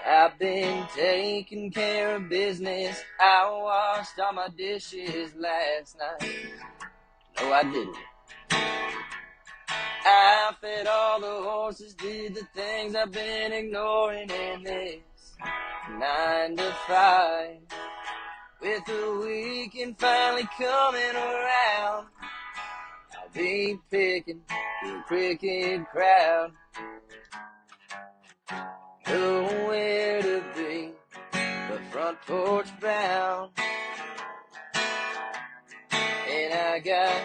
I've been taking care of business. I washed all my dishes last night. No, I didn't. I fed all the horses, did the things I've been ignoring in this 9 to 5. With the weekend finally coming around, I'll be picking the cricket crowd. Nowhere to be but front porch bound. And I got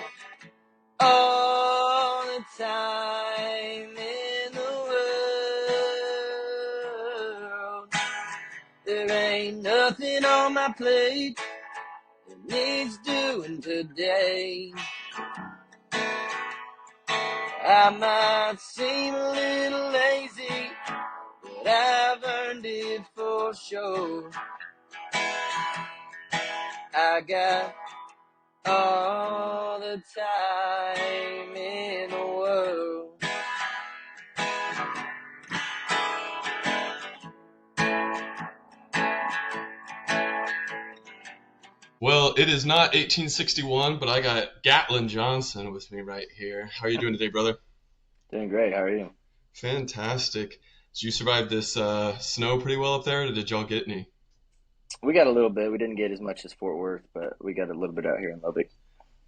all the time in the world. There ain't nothing on my plate that needs doing today. I might seem a little lazy, but I've earned it for sure. I got all the time in the world. Well, it is not 1861, but I got Gatlin Johnson with me right here. How are you doing today, brother? Doing great. How are you? Fantastic. Did you survive this snow pretty well up there, or did y'all get any? We got a little bit. We didn't get as much as Fort Worth, but we got a little bit out here in Lubbock.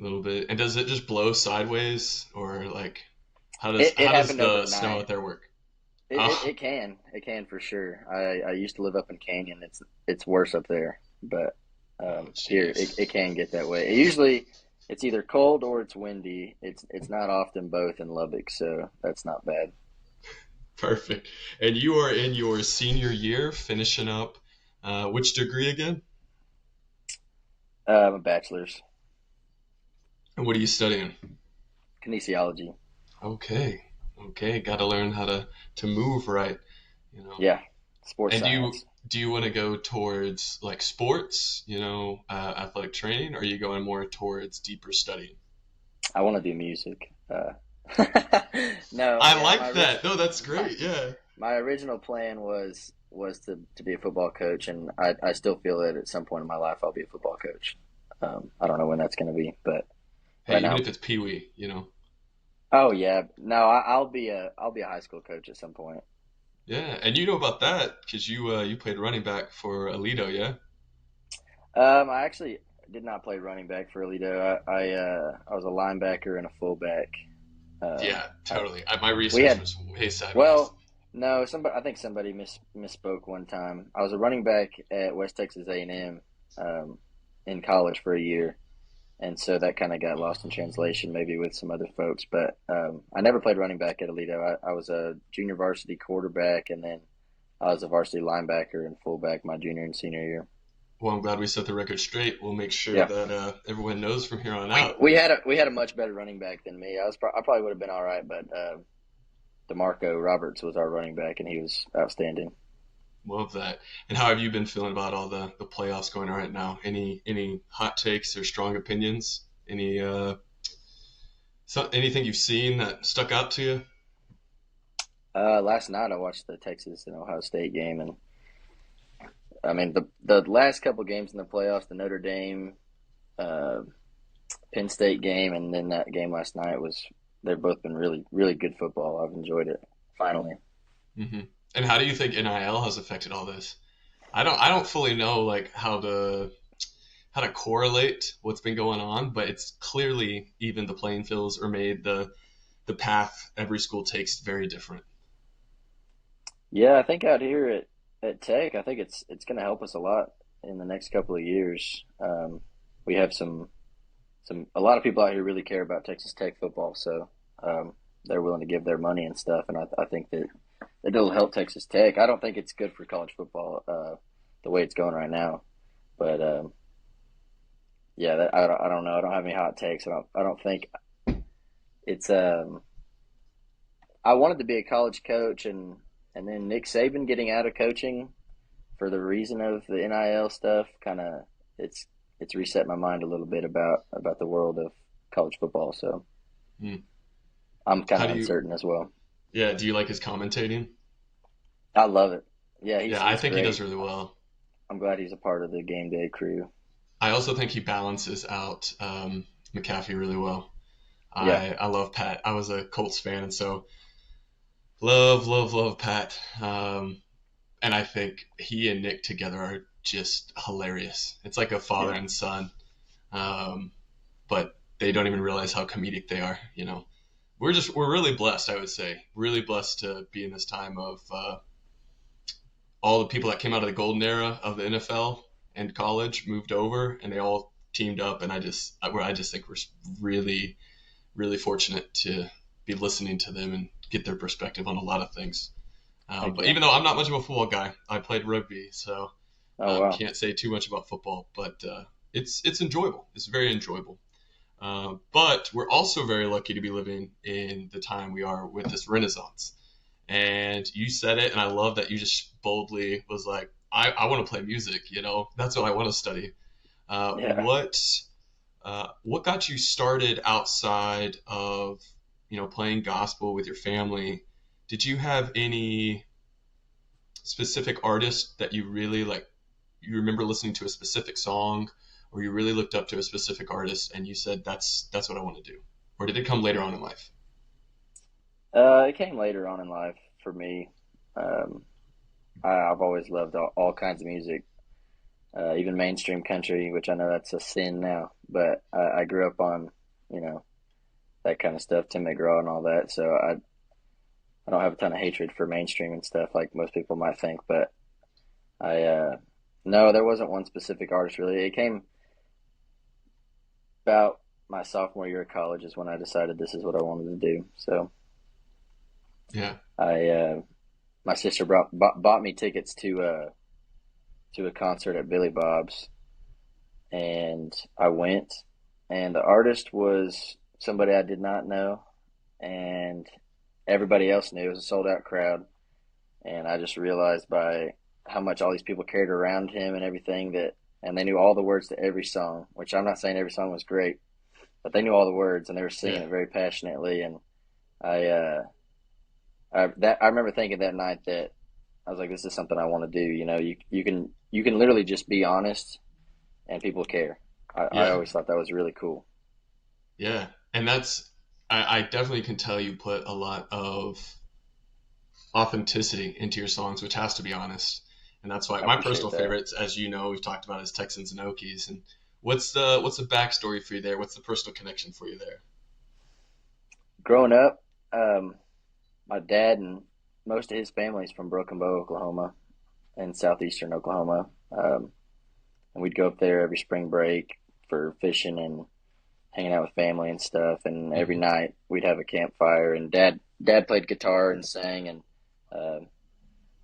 A little bit. And does it just blow sideways, or like how does It how does happened the overnight. snow out there work? It, Oh, it, it can. It can for sure. I used to live up in Canyon. It's worse up there, but here jeez. it can get that way. Usually it's either cold or it's windy. It's not often both in Lubbock, so that's not bad. Perfect. And you are in your senior year, finishing up which degree again? I'm a bachelor's And what are you studying? kinesiology. Okay. Okay, got to learn how to move right, you know. Yeah, sports And science. do you want to go towards like sports, athletic training, or are you going more towards deeper studying? I want to do music. No, I yeah, like that. No, that's my great. Yeah. my original plan was to be a football coach, and I still feel that at some point in my life I'll be a football coach. I don't know when that's going to be, but Hey, right even now, if it's pee-wee. oh yeah, no, I'll be a high school coach at some point. Yeah, and you know about that because you played running back for Aledo, yeah? I actually did not play running back for Aledo. I was a linebacker and a fullback. Um, Yeah, I, totally. My we research had was way sideways. well, no, somebody I think somebody misspoke one time. I was a running back at West Texas A&M in college for a year, and so that kind of got lost in translation, maybe with some other folks. But I never played running back at Aledo. I was a junior varsity quarterback, and then I was a varsity linebacker and fullback my junior and senior year. Well, I'm glad we set the record straight. We'll make sure Yeah, that everyone knows from here on we out. we had a much better running back than me. I probably would have been all right, but Demarco Roberts was our running back, and he was outstanding. Love that. And how have you been feeling about all the playoffs going on right now? Any hot takes or strong opinions? Anything you've seen that stuck out to you? Last night I watched the Texas and Ohio State game, and I mean the last couple games in the playoffs, the Notre Dame, uh, Penn State game, and then that game last night was they've both been really really good football. I've enjoyed it. Finally, hmm And how do you think NIL has affected all this? I don't fully know like how to correlate what's been going on, but it's clearly even the playing fields are made the path every school takes very different. yeah, I think out here at Tech, I think it's going to help us a lot in the next couple of years. We have some a lot of people out here really care about Texas Tech football, so they're willing to give their money and stuff, and I think that it'll help Texas Tech. I don't think it's good for college football the way it's going right now, but yeah, I don't know. I don't have any hot takes. I don't think it's. I wanted to be a college coach, and then Nick Saban getting out of coaching for the reason of the NIL stuff, kind of it's it's reset my mind a little bit about the world of college football. So Hmm. I'm kind How of do you uncertain as well. Yeah, do you like his commentating? I love it. Yeah, Yeah, I he's think he does great. really well. I'm glad he's a part of the game day crew. I also think he balances out McAfee really well. Yeah, I love Pat. I was a Colts fan, and so love, love, love Pat. And I think he and Nick together are just hilarious. It's like a father yeah, and son, um, but they don't even realize how comedic they are. You know, we're really blessed. I would say really blessed to be in this time of all the people that came out of the golden era of the NFL and college moved over, and they all teamed up. And I just think we're really, really fortunate to be listening to them and get their perspective on a lot of things. heck But yeah. even though I'm not much of a football guy, I played rugby, so Oh wow. can't say too much about football. But it's enjoyable. It's very enjoyable. But we're also very lucky to be living in the time we are with this Renaissance. And you said it, and I love that you just boldly was like, I want to play music. You know, that's what I want to study. Uh, Yeah. what what got you started outside of playing gospel with your family? Did you have any specific artist that you really like? You remember listening to a specific song, or you really looked up to a specific artist, and you said that's what I want to do, or did it come later on in life? It came later on in life for me. Um, I've always loved all kinds of music, even mainstream country, which I know that's a sin now. But I grew up on, you know, that kind of stuff, Tim McGraw and all that. So I don't have a ton of hatred for mainstream and stuff like most people might think. But I no, there wasn't one specific artist really. It came about my sophomore year of college is when I decided this is what I wanted to do. So Yeah. I my sister bought me tickets to a concert at Billy Bob's, and I went, and the artist was somebody I did not know, and everybody else knew. It was a sold out crowd, and I just realized by how much all these people cared around him and everything that, and they knew all the words to every song. Which I'm not saying every song was great, but they knew all the words and they were singing Yeah. it very passionately. And I, I remember thinking that night that I was like, this is something I want to do. You know, you can literally just be honest and people care. I Yeah. always thought that was really cool. Yeah. And I definitely can tell you put a lot of authenticity into your songs, which has to be honest. And that's why I my appreciate personal that. favorites, as you know, we've talked about is Texans and Okies. And what's the backstory for you there? What's the personal connection for you there? Growing up, um, my dad and most of his family's from Broken Bow, Oklahoma, and southeastern Oklahoma. And we'd go up there every spring break for fishing and hanging out with family and stuff. And every Hmm. night we'd have a campfire. And dad played guitar and sang, and uh,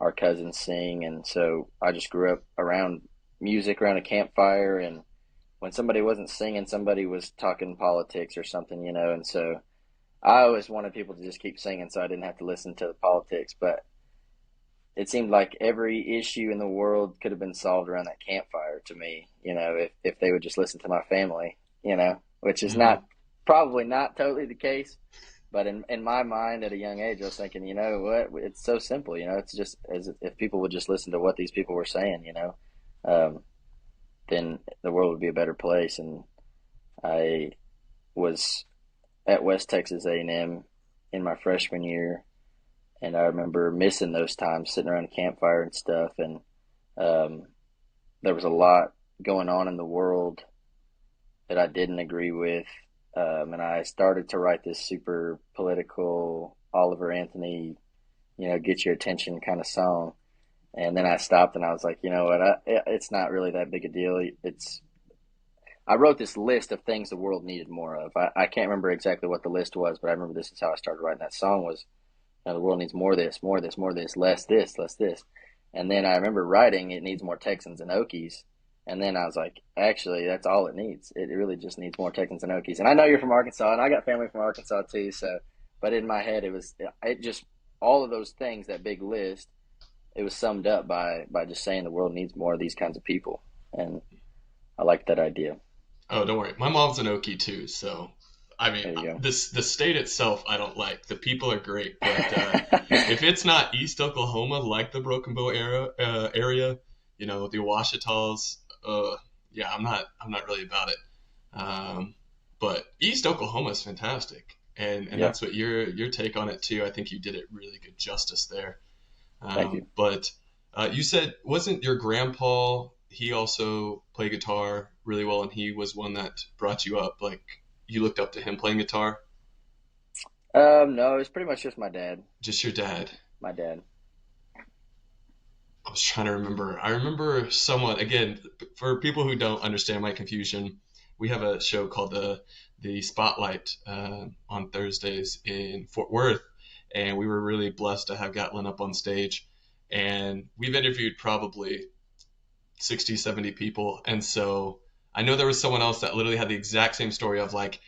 our cousins sing. And so I just grew up around music, around a campfire. And when somebody wasn't singing, somebody was talking politics or something, you know. And so I always wanted people to just keep singing, so I didn't have to listen to the politics. But it seemed like every issue in the world could have been solved around that campfire to me, you know, if they would just listen to my family, you know, which is Hmm. not probably not totally the case. But in my mind at a young age, I was thinking, you know what? It's so simple, you know. It's just as if people would just listen to what these people were saying, you know, um, then the world would be a better place. And I was at West Texas A&M in my freshman year, and I remember missing those times sitting around a campfire and stuff. And um, there was a lot going on in the world that I didn't agree with, and I started to write this super political Oliver Anthony, you know, get your attention kind of song. And then I stopped and I was like, you know what? It's not really that big a deal. It's I wrote this list of things the world needed more of. I can't remember exactly what the list was, but I remember this is how I started writing that song was, you know, the world needs more of this, more of this, more of this, less this. And then I remember writing it needs more Texans and Okies. And then I was like, actually, that's all it needs. It really just needs more Texans and Okies. And I know you're from Arkansas, and I got family from Arkansas too. So, but in my head, it just all of those things, that big list, it was summed up by just saying the world needs more of these kinds of people. And I like that idea. Oh, don't worry. My mom's an Okie too, so I mean, There you this the state itself I don't like. The people are great, but go. if it's not East Oklahoma, like the Broken Bow area, the Ouachita's, yeah, I'm not really about it. Um, but East Oklahoma is fantastic, and Yeah, that's what your take on it too. I think you did it really good justice there. thank you. But you said wasn't your grandpa? He also played guitar really well, and he was one that brought you up. Like you looked up to him playing guitar. No, it's pretty much just my dad. Just your dad. My dad. I was trying to remember. I remember somewhat. Again, for people who don't understand my confusion, we have a show called the Spotlight on Thursdays in Fort Worth, and we were really blessed to have Gatlin up on stage. And we've interviewed probably 60, 70 people. And so I know there was someone else that literally had the exact same story of like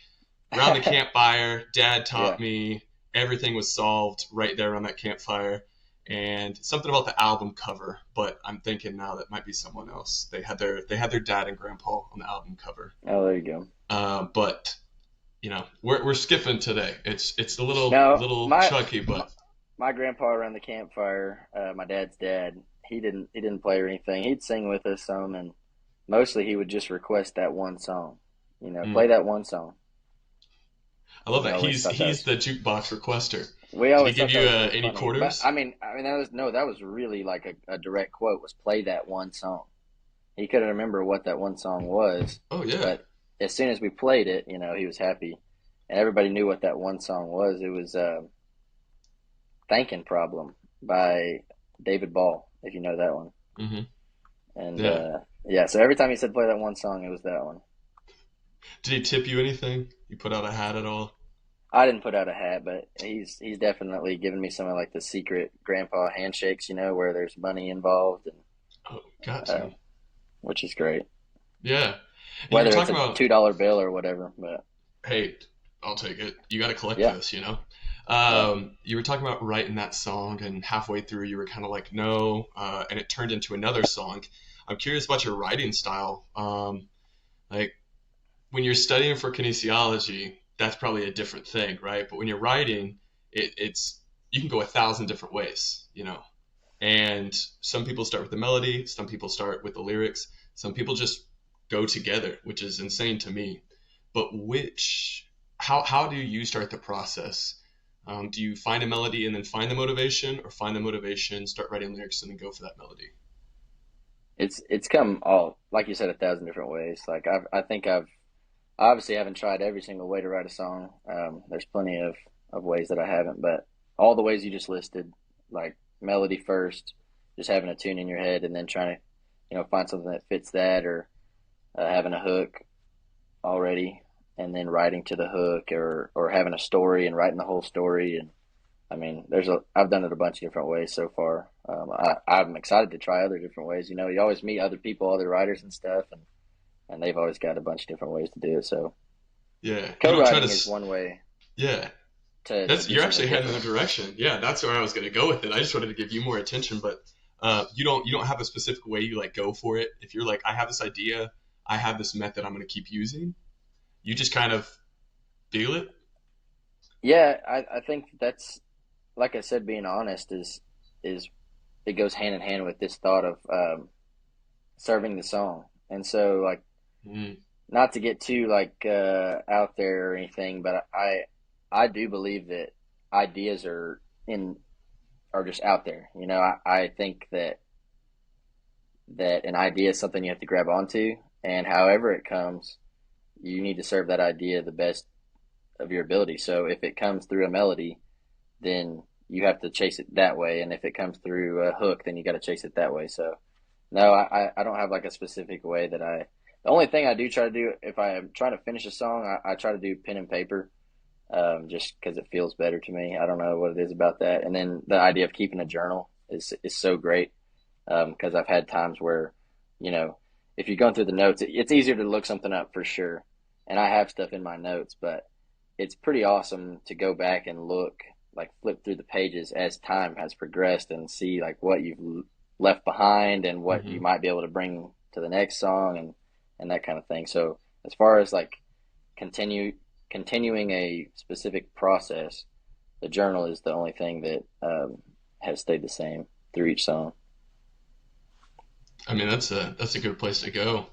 around the campfire, dad Yeah. taught me, everything was solved right there around that campfire. And something about the album cover, but I'm thinking now that might be someone else. They had their dad and grandpa on the album cover. Oh, there you go. But we're skipping today. It's a little No, little my chunky, my, but my grandpa around the campfire, my dad's dad, he didn't play or anything. He'd sing with us some, and mostly he would just request that one song. Play mm, that one song. I love We that always thought that he's was the jukebox requester. we Did he always give thought that you was really any funny. But quarters? I mean that was no, that was really like a direct quote was play that one song. He couldn't remember what that one song was, Oh yeah. but as soon as we played it, he was happy, and everybody knew what that one song was. It was "Thinking Problem" by David Ball, if you know that one. hmm And Yeah. yeah, so every time he said play that one song, it was that one. Did he tip you anything? You put out a hat at all? I didn't put out a hat, but he's definitely given me some of like the secret grandpa handshakes, where there's money involved, and Oh, got uh, to. which is great. Yeah. And you were Whether it's talking a about, $2 bill or whatever, but hey, I'll take it. You got to collect yeah, this. right. You were talking about writing that song, and halfway through, you were kind of like, no, and it turned into another song. I'm curious about your writing style. Like, when you're studying for kinesiology, that's probably a different thing, right? But when you're writing, it's you can go 1,000 different ways. And some people start with the melody, some people start with the lyrics, some people just go together, which is insane to me. But how do you start the process? Do you find a melody and then find the motivation, or find the motivation, start writing lyrics, and then go for that melody? It's come all like you said 1,000 different ways. Like I think I obviously haven't tried every single way to write a song. There's plenty of ways that I haven't, but all the ways you just listed, like melody first, just having a tune in your head, and then trying to, find something that fits that, or having a hook already, and then writing to the hook, or having a story and writing the whole story. And I mean, I've done it a bunch of different ways so far. I'm excited to try other different ways. You always meet other people, other writers and stuff, and they've always got a bunch of different ways to do it. So Yeah, you don't try to. co-writing is one way Yeah, to that's do you're something actually heading in the different. direction. Yeah, that's where I was going to go with it. I just wanted to give you more attention, but you don't have a specific way you like go for it. If you're like, I have this idea, I have this method I'm going to keep using. You just kind of feel it. Yeah, I think that's like I said, being honest is it goes hand in hand with this thought of serving the song. And so like Mm, not to get too like out there or anything, but I do believe that ideas in are just out there. I think that an idea is something you have to grab onto, and however it comes, you need to serve that idea the best of your ability. So if it comes through a melody, then you have to chase it that way, and if it comes through a hook, then you got to chase it that way. So no, I don't have like a specific way that I. The only thing I do try to do if I am trying to finish a song, I try to do pen and paper, just because it feels better to me. I don't know what it is about that. And then the idea of keeping a journal is so great, because I've had times where, you know, if you're going through the notes, it's easier to look something up for sure. And I have stuff in my notes, but it's pretty awesome to go back and look, like flip through the pages as time has progressed and see like what you've left behind and what you hmm might be able to bring to the next song and that kind of thing. So as far as like continue continuing a specific process, the journal is the only thing that has stayed the same through each song. I mean, that's a good place to go.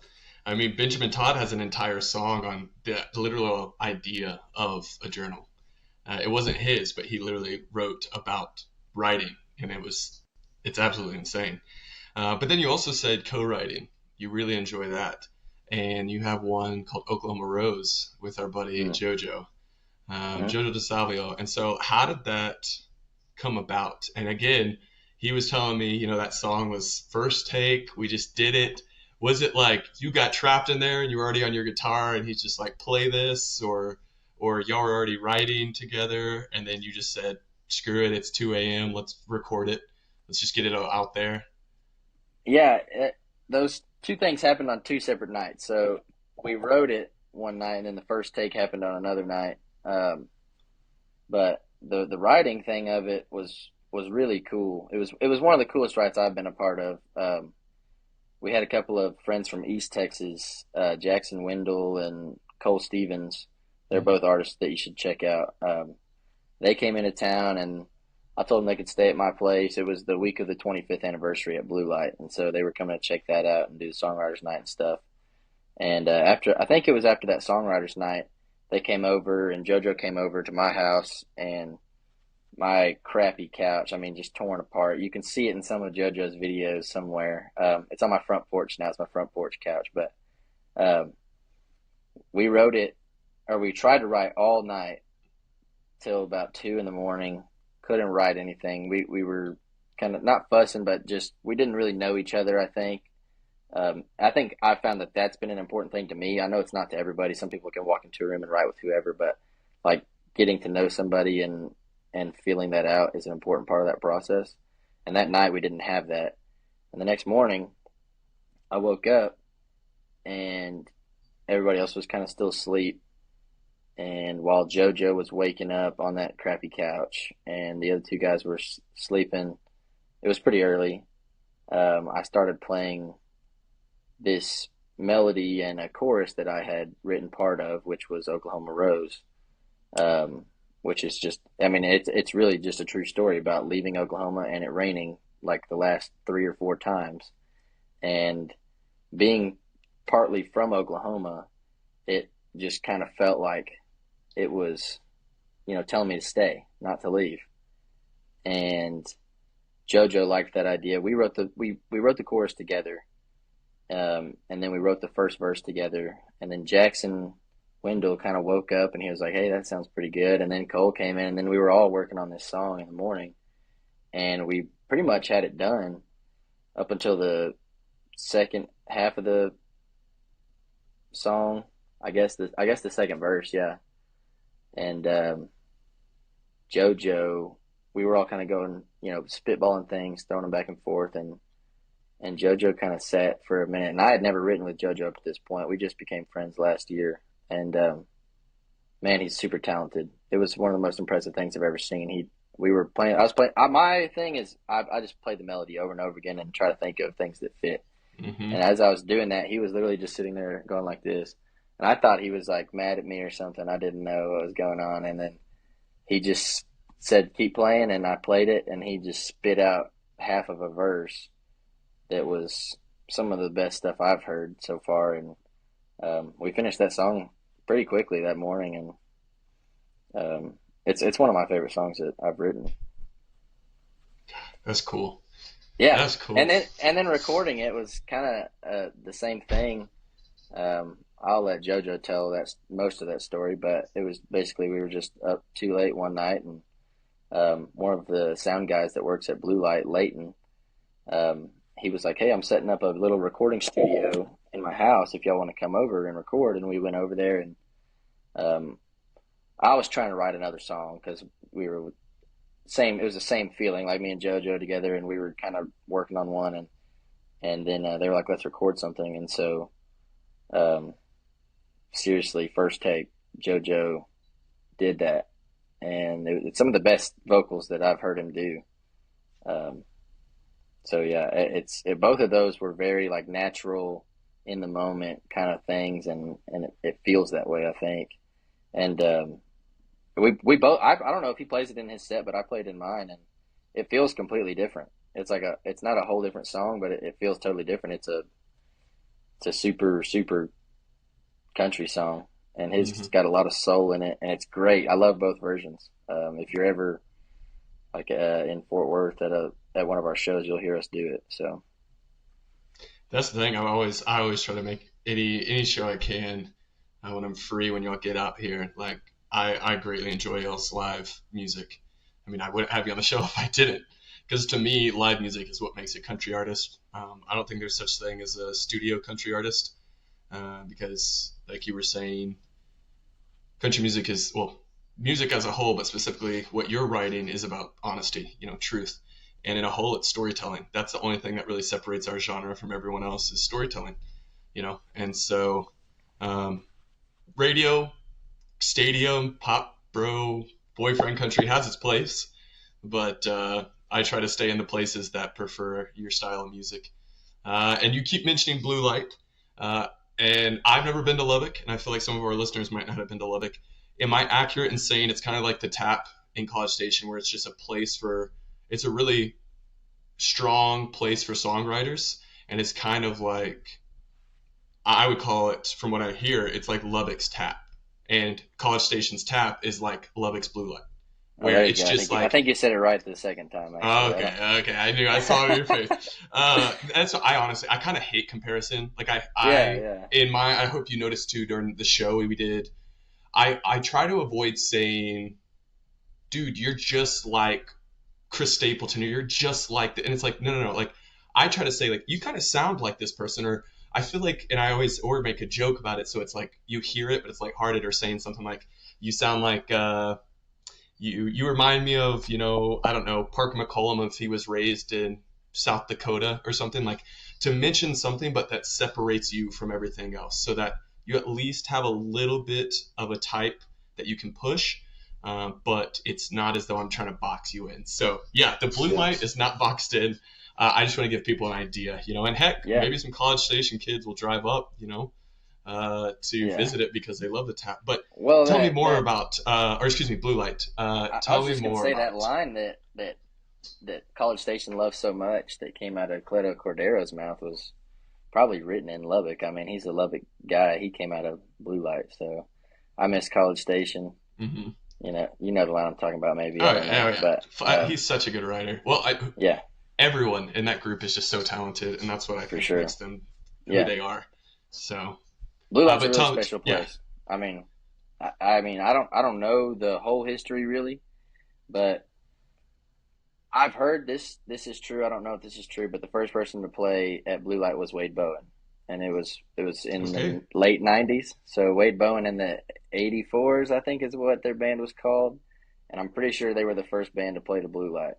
I mean, Benjamin Todd has an entire song on the literal idea of a journal. It wasn't his, but he literally wrote about writing, and it's absolutely insane. But then you also said co-writing. You really enjoy that, and you have one called Oklahoma Rose with our buddy Mm. JoJo, Mm. JoJo DiSalvo. And so, how did that come about? And again, he was telling me, that song was first take. We just did it. Was it like you got trapped in there and you were already on your guitar and he's just like, play this, or y'all were already writing together and then you just said, screw it, it's 2 a.m. Let's record it. Let's just get it out there. Yeah, those two things happened on two separate nights. So we wrote it one night, and then the first take happened on another night. But the writing thing of it was really cool. It was one of the coolest writes I've been a part of. We had a couple of friends from East Texas, Jackson Wendell and Cole Stevens. They're Mm-hmm. both artists that you should check out. They came into town, and I told them they could stay at my place. It was the week of the 25th anniversary at Blue Light, and so they were coming to check that out and do the songwriters night and stuff. And I think it was after that songwriters night, they came over, and JoJo came over to my house, and my crappy couch, I mean, just torn apart. You can see it in some of JoJo's videos somewhere. It's on my front porch now. It's my front porch couch, but um, we wrote it, or we tried to write all night till about 2 in the morning. Couldn't write anything. We were kind of not fussing, but just we didn't really know each other. I think I found that that's been an important thing to me. I know it's not to everybody. Some people can walk into a room and write with whoever, but like getting to know somebody and feeling that out is an important part of that process. And that night we didn't have that. And the next morning I woke up and everybody else was kind of still asleep. And while JoJo was waking up on that crappy couch and the other two guys were sleeping, it was pretty early. I started playing this melody and a chorus that I had written part of, which was Oklahoma Rose, which is just, I mean, it's really just a true story about leaving Oklahoma and it raining like the last 3 or 4 times. And being partly from Oklahoma, it just kind of felt like it was, telling me to stay, not to leave. And JoJo liked that idea. We wrote the chorus together, and then we wrote the first verse together. And then Jackson Wendell kind of woke up and he was like, "Hey, that sounds pretty good." And then Cole came in, and then we were all working on this song in the morning, and we pretty much had it done up until the second half of the song. I guess the second verse, yeah. And JoJo, we were all kind of going, spitballing things, throwing them back and forth, and JoJo kind of sat for a minute. And I had never written with JoJo up to this point. We just became friends last year, and man, he's super talented. It was one of the most impressive things I've ever seen. We were playing. I was playing. My thing is, I just play the melody over and over again and try to think of things that fit. Mm-hmm. And as I was doing that, he was literally just sitting there going like this. And I thought he was like mad at me or something. I didn't know what was going on. And then he just said, "Keep playing." And I played it, and he just spit out half of a verse that was some of the best stuff I've heard so far. And we finished that song pretty quickly that morning. And it's one of my favorite songs that I've written. That's cool. Yeah. That's cool. And then recording it was kind of the same thing. I'll let JoJo tell that most of that story, but it was basically we were just up too late one night, and one of the sound guys that works at Blue Light, Leighton, he was like, "Hey, I'm setting up a little recording studio in my house. If y'all want to come over and record." And we went over there, and um, I was trying to write another song because we were same. It was the same feeling, like me and JoJo together, and we were kind of working on one, and then they were like, "Let's record something," and so. Seriously, first take, JoJo did that, and it's some of the best vocals that I've heard him do. Um, so yeah, both of those were very like natural, in the moment kind of things, and it feels that way, I think. And we both. I don't know if he plays it in his set, but I played in mine, and it feels completely different. It's not a whole different song, but it feels totally different. It's a super country song, and his Hmm. got a lot of soul in it, and it's great. I love both versions. If you're ever like in Fort Worth at one of our shows, you'll hear us do it. So That's the thing. I always try to make any show I can when I'm free when y'all get out here. Like I greatly enjoy y'all's live music. I mean, I wouldn't have you on the show if I didn't. Because to me, live music is what makes a country artist. I don't think there's such thing as a studio country artist because, like you were saying, country music is well, music as a whole, but specifically what you're writing is about honesty, truth. And in a whole, it's storytelling. That's the only thing that really separates our genre from everyone else is storytelling. And so, um, radio, stadium, pop, bro, boyfriend country has its place, but I try to stay in the places that prefer your style of music. And you keep mentioning Blue Light. Uh, and I've never been to Lubbock, and I feel like some of our listeners might not have been to Lubbock. Am I accurate in saying it's kind of like the Tap in College Station, where it's just a place for, it's a really strong place for songwriters, and it's kind of like, I would call it, from what I hear, it's like Lubbock's Tap, and College Station's Tap is like Lubbock's Blue Light, oh, where there you it's go. just I like think you said it right the second time. Actually, I don't. okay. I knew I saw it in your face. That's I honestly I kind of hate comparison. Like Yeah, yeah. I hope you noticed too during the show we did. I try to avoid saying, dude, you're just like Chris Stapleton, or you're just like and it's like no. Like I try to say like you kind of sound like this person, or I feel like, and I always or make a joke about it, so it's like you hear it, but it's like hearted, or saying something like you sound like. You remind me of I don't know, Parker McCollum if he was raised in South Dakota or something, like to mention something but that separates you from everything else, so that you at least have a little bit of a type that you can push, but it's not as though I'm trying to box you in. So yeah, the Blue Yeah, Light is not boxed in. I just want to give people an idea, and heck, yeah, maybe some College Station kids will drive up, to yeah. visit it because they love the tap. But Well, tell me that more that about, or excuse me, Blue Light. I Tell was me just gonna more say that about. line that College Station loves so much that came out of Cleto Cordero's mouth was probably written in Lubbock. I mean, he's a Lubbock guy. He came out of Blue Light, so I miss College Station. Mm-hmm. You know the line I'm talking about. Maybe Oh I don't know, yeah, but oh, yeah. He's such a good writer. Well, yeah, everyone in that group is just so talented, and that's what I for think sure. makes them who Yeah, they are. So, Blue Light's a but really tell me, special yeah, place. I mean, I mean, I don't know the whole history really, but I've heard this. This is true. I don't know if this is true, but the first person to play at Blue Light was Wade Bowen, and it was in okay, the late '90s. So Wade Bowen in the '84s, I think, is what their band was called, and I'm pretty sure they were the first band to play the Blue Light.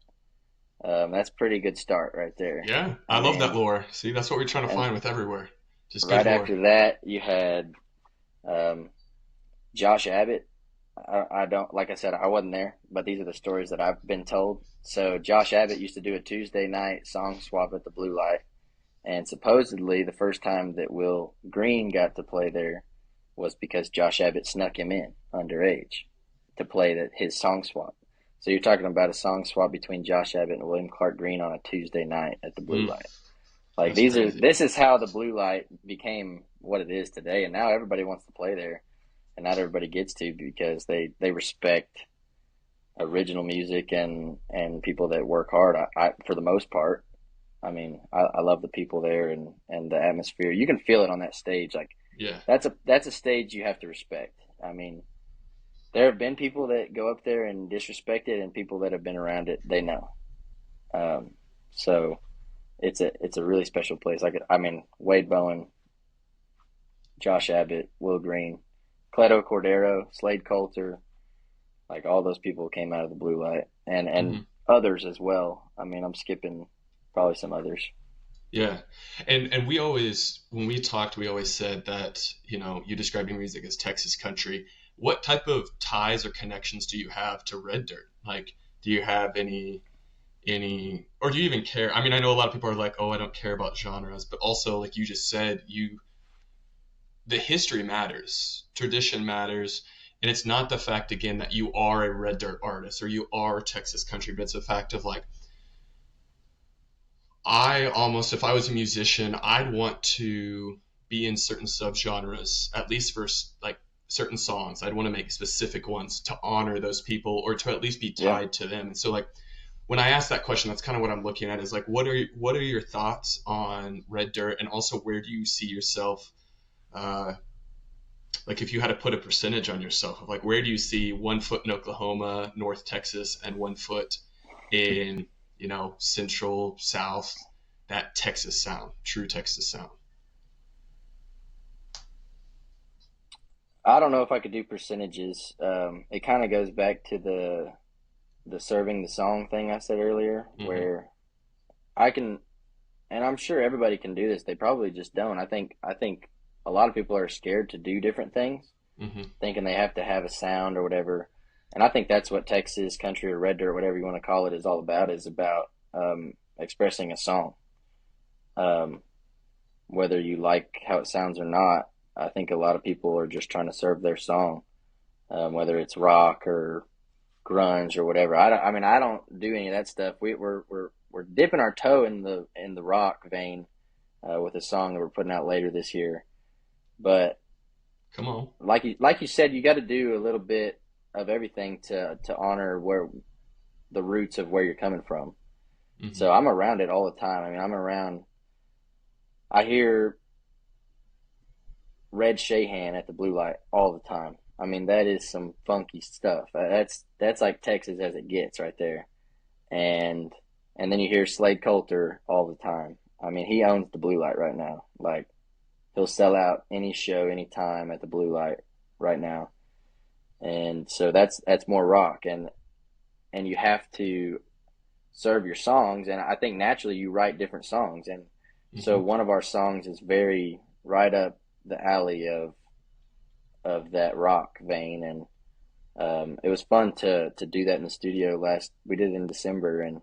That's a pretty good start right there. yeah, I I love that mean, lore. See, that's what we're trying to and find with everywhere, just good right lore. after that, you had um, Josh Abbott. I don't, like I said, I wasn't there, but these are the stories that I've been told. So Josh Abbott used to do a Tuesday night song swap at the Blue Light, and supposedly the first time that Will Green got to play there was because Josh Abbott snuck him in underage to play his song swap. So you're talking about a song swap between Josh Abbott and William Clark Green on a Tuesday night at the Blue Mm, Light. Like that's crazy. this is how the Blue Light became what it is today, and now everybody wants to play there, and not everybody gets to because they respect original music and people that work hard. I for the most part, I mean, I love the people there and the atmosphere. You can feel it on that stage. Like Yeah. that's a stage you have to respect. I mean, there have been people that go up there and disrespect it, and people that have been around it, they know. Um, so it's a really special place. I mean, Wade Bowen, Josh Abbott, Will Green, Cleto Cordero, Slade Coulter, like all those people came out of the Blue Light, and Hmm. others as well. I mean, I'm skipping probably some others. Yeah, and we always when we talked, we always said that you described your music as Texas country. What type of ties or connections do you have to Red Dirt? Like, do you have or do you even care? I mean, I know a lot of people are like, oh, I don't care about genres, but also like you just said, the history matters, tradition matters, And it's not the fact, again, that you are a red dirt artist or you are Texas country, but it's the fact of like, I almost, if I was a musician, I'd want to be in certain subgenres, at least for like certain songs. I'd want to make specific ones to honor those people or to at least be Yeah. tied to them. And so like when I ask that question, that's kind of what I'm looking at is like, what are your thoughts on red dirt, and also where do you see yourself? Uh, like if you had to put a percentage on yourself of like where do you see 1 foot in Oklahoma, North Texas, and 1 foot in Central, South, that Texas sound, true Texas sound. I don't know if I could do percentages. It kind of goes back to the serving the song thing I said earlier, Mm-hmm. where I can, and I'm sure everybody can do this. They probably just don't. I think a lot of people are scared to do different things, Mm-hmm. thinking they have to have a sound or whatever. And I think that's what Texas country or red dirt, whatever you want to call it, is all about. Is about expressing a song, um, whether you like how it sounds or not. I think a lot of people are just trying to serve their song, whether it's rock or grunge or whatever. I don't do any of that stuff. We're dipping our toe in the rock vein with a song that we're putting out later this year. But Come on. like you said, you got to do a little bit of everything to honor where the roots of where you're coming from. Mm-hmm. So I'm around it all the time. I mean, I'm around. I hear Red Shahan at the Blue Light all the time. I mean, that is some funky stuff. That's like Texas as it gets right there. And and then you hear Slade Coulter all the time. I mean, he owns the Blue Light right now. Like he'll sell out any show, anytime at the Blue Light right now. And so that's more rock, and you have to serve your songs. And I think naturally you write different songs, and so Mm-hmm. one of our songs is very right up the alley of that rock vein. And it was fun to do that in the studio last. We did it in December, and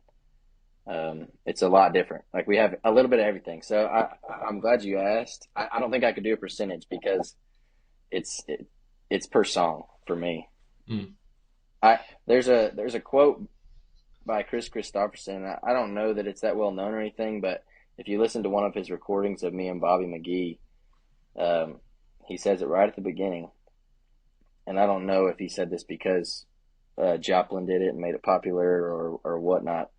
it's a lot different. Like we have a little bit of everything. So I'm glad you asked. I don't think I could do a percentage because it's it's per song for me. Mm. I there's a quote by Chris Christopherson. I don't know that it's that well known or anything, but if you listen to one of his recordings of me and Bobby McGee, um, he says it right at the beginning. And I don't know if he said this because Joplin did it and made it popular or whatnot,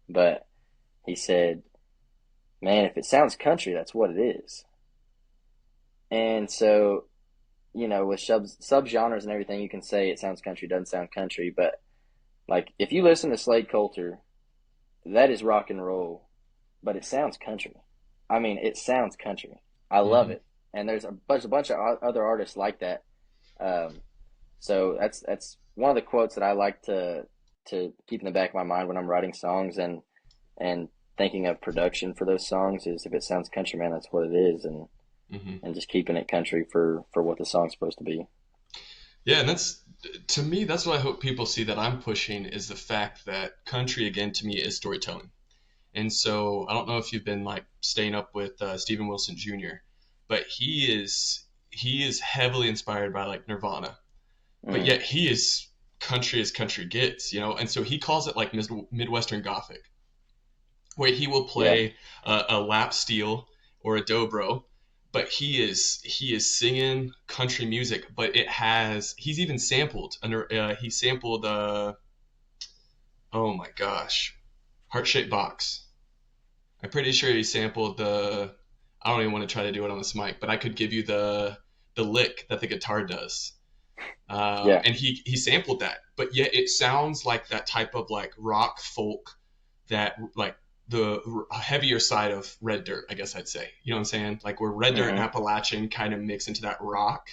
but he said, "Man, if it sounds country, that's what it is." And so, with subgenres and everything, you can say it sounds country, doesn't sound country, but like if you listen to Slade Coulter, that is rock and roll, but it sounds country. I mean, it sounds country. I love Mm-hmm. it, and there's a bunch of other artists like that. Um, so that's one of the quotes that I like to keep in the back of my mind when I'm writing songs and thinking of production for those songs is if it sounds country, man, that's what it is, Mm-hmm. and just keeping it country for what the song's supposed to be. Yeah, and that's, to me, that's what I hope people see that I'm pushing is the fact that country, again, to me, is storytelling. And so I don't know if you've been like staying up with Steven Wilson Jr., but he is heavily inspired by like Nirvana, but Mm, yet he is country as country gets. And so he calls it like Midwestern Gothic, where he will yeah, play a lap steel or a dobro, but he is singing country music, but he's even sampled under he sampled oh my gosh, Heart Shaped Box. I'm pretty sure he sampled the. I don't even want to try to do it on this mic, but I could give you the lick that the guitar does. yeah, And he sampled that, but yet it sounds like that type of like rock folk, that like the heavier side of red dirt, I guess I'd say. You know what I'm saying? Like where red dirt and hmm, Appalachian kind of mix into that rock.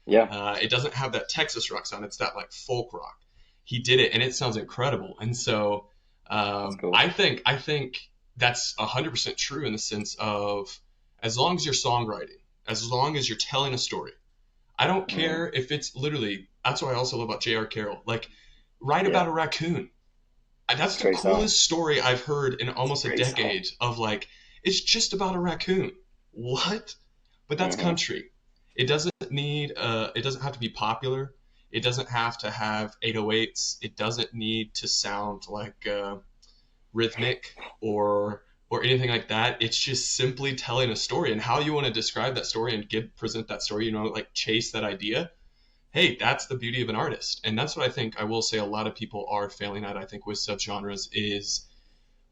yeah, It doesn't have that Texas rock sound. It's that like folk rock. He did it, and it sounds incredible. And so that's cool. I think that's 100% true in the sense of as long as you're songwriting, as long as you're telling a story, I don't Hmm, care if it's literally. That's what I also love about J.R. Carroll. Like, write yeah, about a raccoon. That's it's a the great song. coolest story I've heard in It's a almost a great song. decade. Of like, it's just about a raccoon. What? But that's Hmm, country. It doesn't have to be popular. It doesn't have to have 808s. It doesn't need to sound like rhythmic or anything like that. It's just simply telling a story, and how you want to describe that story and present that story, like chase that idea. Hey, that's the beauty of an artist. And that's what I think I will say a lot of people are failing at, I think, with subgenres is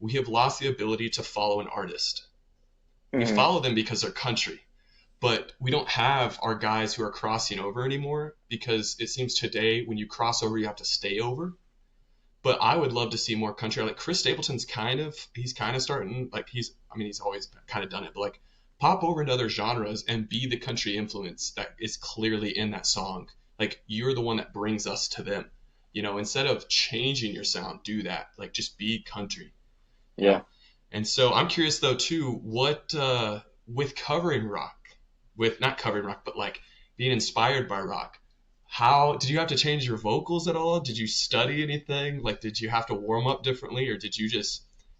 we have lost the ability to follow an artist. We Hmm. follow them because they're country, but we don't have our guys who are crossing over anymore, because it seems today when you cross over, you have to stay over. But I would love to see more country. Like Chris Stapleton's he's kind of starting, like he's always kind of done it, but like pop over into other genres and be the country influence that is clearly in that song. Like you're the one that brings us to them. Instead of changing your sound, do that. Like just be country, you Yeah. know? And so I'm curious though too, what with covering rock, with not covering rock, but like being inspired by rock, how did you have to change your vocals at all? Did you study anything? Like, did you have to warm up differently, or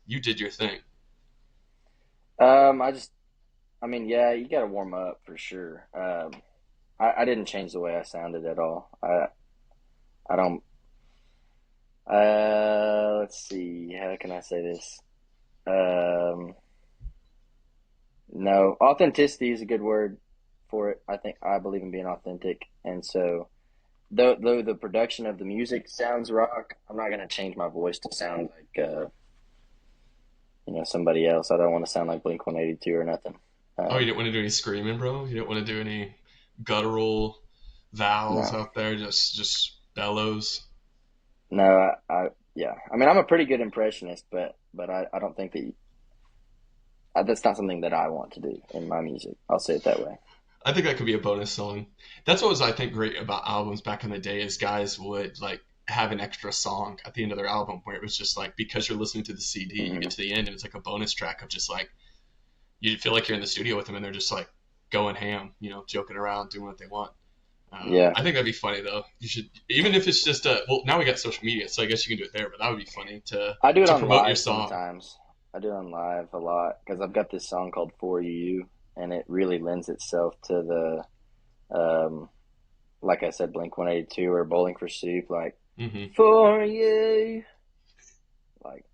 you did your thing? I just, I mean, yeah, you got to warm up for sure. I didn't change the way I sounded at all. I don't. Let's see. How can I say this? Um, no, authenticity is a good word for it. I believe in being authentic, and so though the production of the music sounds rock, I'm not gonna change my voice to sound like somebody else. I don't want to sound like Blink 182 or nothing. Oh, you Um, didn't want to do any screaming, bro? You didn't want to do any guttural vowels no, out there, just bellows? no, yeah. I mean, I'm a pretty good impressionist, but I don't think that's not something that I want to do in my music. I'll say it that way. I think that could be a bonus song. That's what was, I think, great about albums back in the day is guys would like have an extra song at the end of their album where it was just like, because you're listening to the CD, you Hmm. get to the end and it's like a bonus track of just like you feel like you're in the studio with them and they're just like going ham, joking around, doing what they want. Yeah, I think that'd be funny though. You should, even if it's just well, now we got social media, so I guess you can do it there. But that would be funny I do it to on promote your live song. sometimes. I do it on live a lot because I've got this song called "For You," and it really lends itself to um, like I said, Blink 182 or Bowling for Soup, like Hmm. "For You," like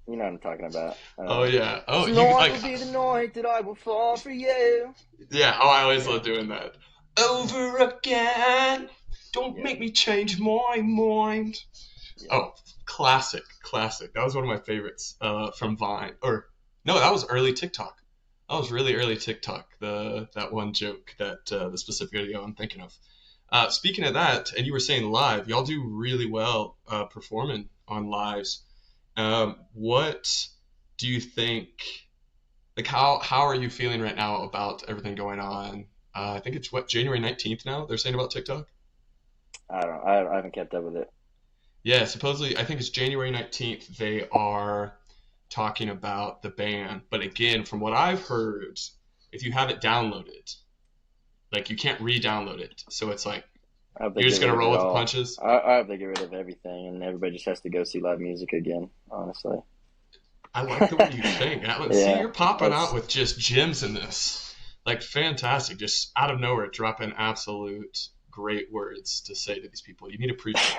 you know what I'm talking about. Oh yeah. Oh, you Tonight like will be the night that I will fall for you. yeah. Oh, I always Yeah, love doing that. Over again. Don't yeah, make me change my mind. yeah. Oh, classic, classic. That was one of my favorites from Vine. Or no, that was early TikTok. That was really early TikTok. That one joke that the specific video I'm thinking of. Speaking of that, and you were saying live, y'all do really well performing on lives. What do you think? Like, how are you feeling right now about everything going on? I think it's what January 19th now. They're saying about TikTok. I don't. I haven't kept up with it. Yeah, supposedly I think it's January 19th. They are talking about the ban, but again, from what I've heard, if you have it downloaded, like you can't re-download it. So it's like I hope they you're get just rid gonna of roll it with the all. punches. I hope they get rid of everything, and everybody just has to go see live music again. Honestly. I like the way you think, Atlin. See, Yeah, you're popping out that's with just gems in this. Like fantastic, just out of nowhere, dropping absolute great words to say to these people. You need a preacher.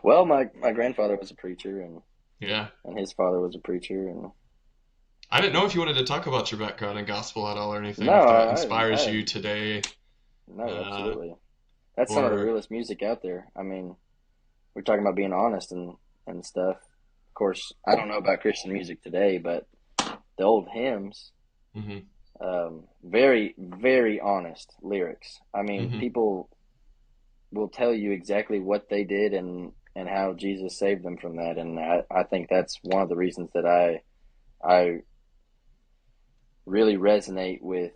well, my grandfather was a preacher, Yeah. and his father was a preacher, and I didn't know if you wanted to talk about your background in gospel at all or anything, no, if that I inspires you today, no, uh, absolutely. That's some of the or realest music out there. I mean, we're talking about being honest and stuff. Of course, I don't know about Christian music today, but the old hymns, hmm very very honest lyrics. I mean, hmm people will tell you exactly what they did and how Jesus saved them from that, and I think that's one of the reasons that I really resonate with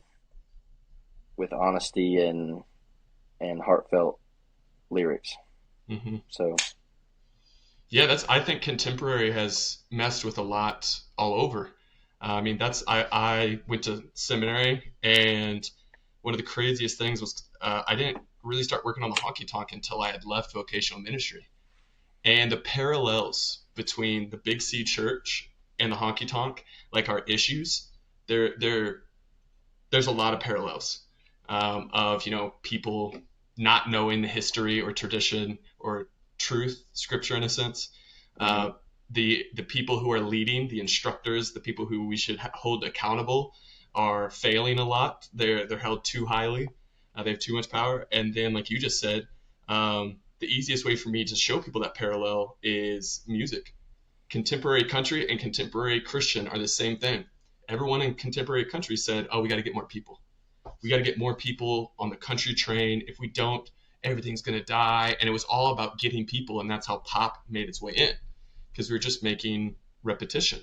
honesty and heartfelt lyrics. hmm So Yeah, that's. I think contemporary has messed with a lot all over. I mean, that's. I went to seminary, and one of the craziest things was I didn't really start working on the honky tonk until I had left vocational ministry, and the parallels between the Big C Church and the honky tonk, like our issues, there there's a lot of parallels of people not knowing the history or tradition or truth, scripture in a sense. Hmm. Uh, the people who are leading, the instructors, the people who we should hold accountable, are failing a lot. They're held too highly. They have too much power. And then, like you just said, the easiest way for me to show people that parallel is music. Contemporary country and contemporary Christian are the same thing. Everyone in contemporary country said, "Oh, we got to get more people. We got to get more people on the country train. If we don't, everything's going to die." And it was all about getting people, and that's how pop made its way in, because we are just making repetition.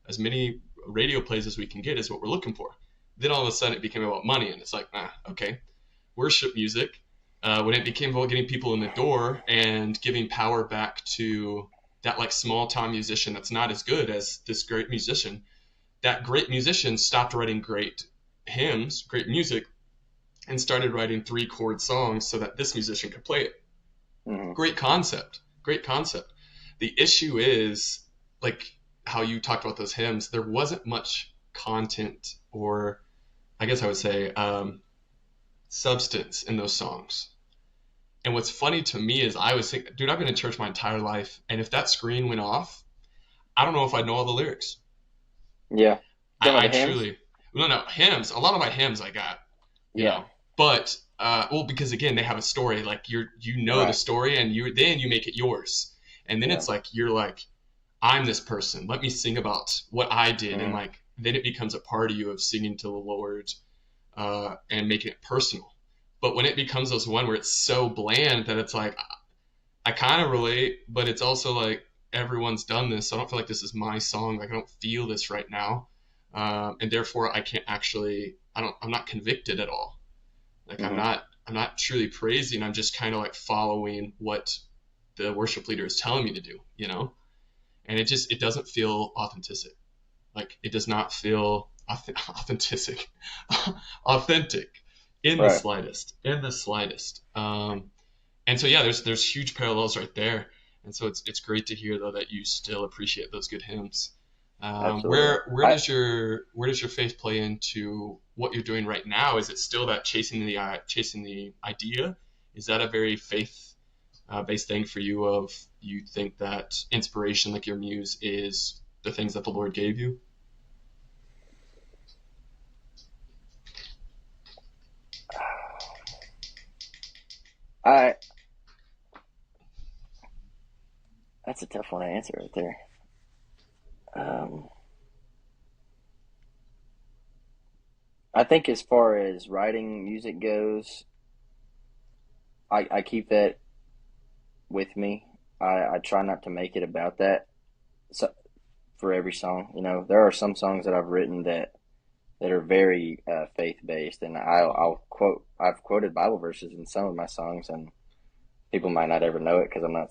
As many radio plays as we can get is what we're looking for. Then all of a sudden it became about money, and it's like, okay. Worship music, when it became about getting people in the door and giving power back to that like small town musician that's not as good as this great musician, that great musician stopped writing great hymns, great music, and started writing 3 chord songs so that this musician could play it. Hmm. Great concept. Great concept. The issue is, like how you talked about those hymns, there wasn't much content, or I guess I would say substance in those songs. And what's funny to me is I was thinking, dude, I've been in church my entire life, and if that screen went off, I don't know if I'd know all the lyrics. Yeah. Some of I the hymns. truly, no, hymns. A lot of my hymns I got, you Yeah. know, but well, because again, they have a story. Like you know the Right. story, and you make it yours, and then Yeah. it's like you're like, I'm this person. Let me sing about what I did, and Hmm. like then it becomes a part of you of singing to the Lord, and making it personal. But when it becomes this one where it's so bland that it's like I kind of relate, but it's also like everyone's done this, so I don't feel like this is my song. Like I don't feel this right now, and therefore I can't actually. I don't. I'm not convicted at all. Like I'm Hmm. not. I'm not truly praising. I'm just kind of like following what the worship leader is telling me to do. And it doesn't feel authentic. Like it does not feel authentic, authentic in the Right. slightest. In the slightest. And so yeah, there's huge parallels right there. And so it's great to hear though that you still appreciate those good hymns. Absolutely. Where I does your faith play into what you're doing right now? Is it still that chasing the idea? Is that a very faith based thing for you? Of you think that inspiration, like your muse, is the things that the Lord gave you? I that's a tough one to answer right there. Um, I think as far as writing music goes, I keep that with me. I try not to make it about that. So, for every song, there are some songs that I've written that are very faith based, and I've quoted Bible verses in some of my songs, and people might not ever know it because I'm not